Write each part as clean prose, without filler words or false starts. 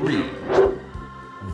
3.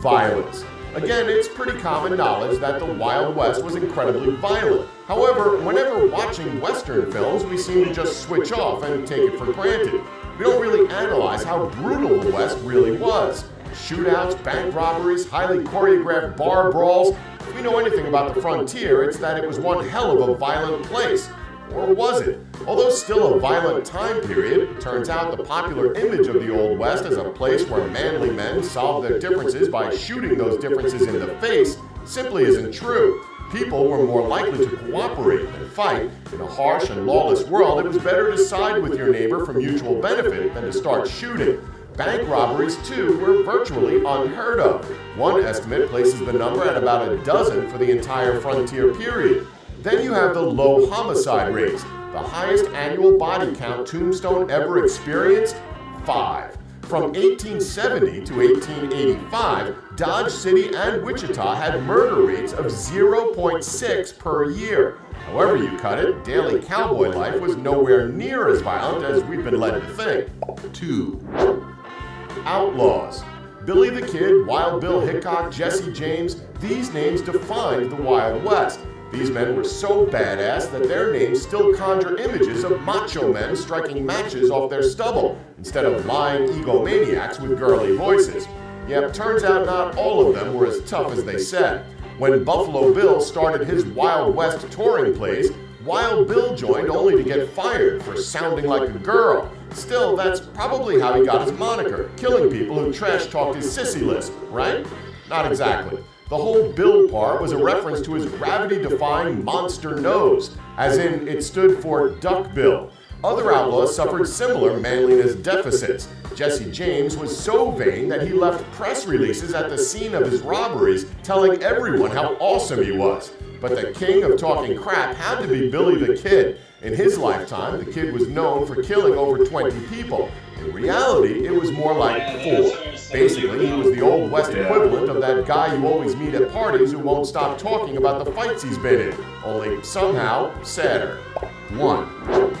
Violence. Again, it's pretty common knowledge that the Wild West was incredibly violent. However, whenever watching Western films, we seem to just switch off and take it for granted. We don't really analyze how brutal the West really was. Shootouts, bank robberies, highly choreographed bar brawls. If we know anything about the frontier, it's that it was one hell of a violent place. Or was it? Although still a violent time period, it turns out the popular image of the Old West as a place where manly men solved their differences by shooting those differences in the face simply isn't true. People were more likely to cooperate than fight. In a harsh and lawless world, it was better to side with your neighbor for mutual benefit than to start shooting. Bank robberies, too, were virtually unheard of. One estimate places the number at about a dozen for the entire frontier period. Then you have the low homicide rates. The highest annual body count Tombstone ever experienced? 5. From 1870 to 1885, Dodge City and Wichita had murder rates of 0.6 per year. However you cut it, daily cowboy life was nowhere near as violent as we've been led to think. 2. Outlaws. Billy the Kid, Wild Bill Hickok, Jesse James, these names defined the Wild West. These men were so badass that their names still conjure images of macho men striking matches off their stubble, instead of lying egomaniacs with girly voices. Yep, turns out not all of them were as tough as they said. When Buffalo Bill started his Wild West touring plays, Wild Bill joined only to get fired for sounding like a girl. Still, that's probably how he got his moniker, killing people who trash-talked his sissy lisp, right? Not exactly. The whole Bill part was a reference to his gravity-defying monster nose, as in it stood for Duck Bill. Other outlaws suffered similar manliness deficits. Jesse James was so vain that he left press releases at the scene of his robberies telling everyone how awesome he was. But the king of talking crap had to be Billy the Kid. In his lifetime, the Kid was known for killing over 20 people. In reality, it was more like 4. Basically, he was the Old West equivalent of that guy you always meet at parties who won't stop talking about the fights he's been in, only somehow sadder. 1.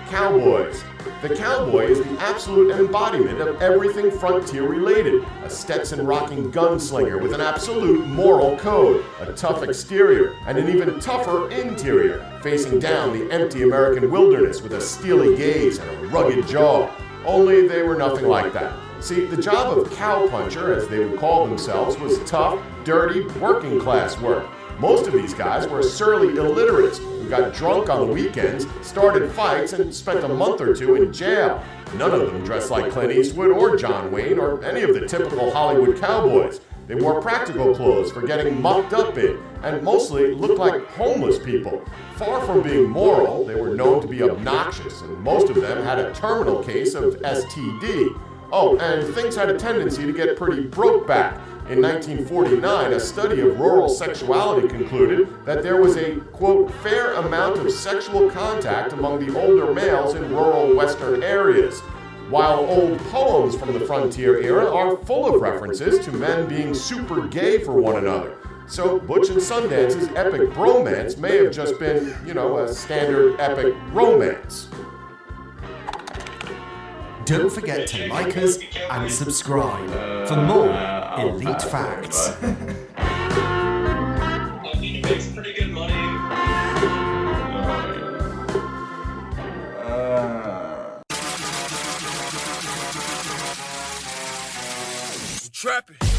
Cowboys. The cowboy is the absolute embodiment of everything frontier-related. A Stetson-rocking gunslinger with an absolute moral code, a tough exterior, and an even tougher interior, facing down the empty American wilderness with a steely gaze and a rugged jaw. Only they were nothing like that. See, the job of cowpuncher, as they would call themselves, was tough, dirty, working-class work. Most of these guys were surly illiterates who got drunk on the weekends, started fights, and spent a month or two in jail. None of them dressed like Clint Eastwood or John Wayne or any of the typical Hollywood cowboys. They wore practical clothes for getting mucked up in, and mostly looked like homeless people. Far from being moral, they were known to be obnoxious, and most of them had a terminal case of STD. Oh, and things had a tendency to get pretty broke back. In 1949, a study of rural sexuality concluded that there was a, quote, fair amount of sexual contact among the older males in rural western areas, while old poems from the frontier era are full of references to men being super gay for one another. So Butch and Sundance's epic bromance may have just been, a standard epic romance. Don't forget to like us and subscribe for more elite facts. He makes pretty good money. Trapping.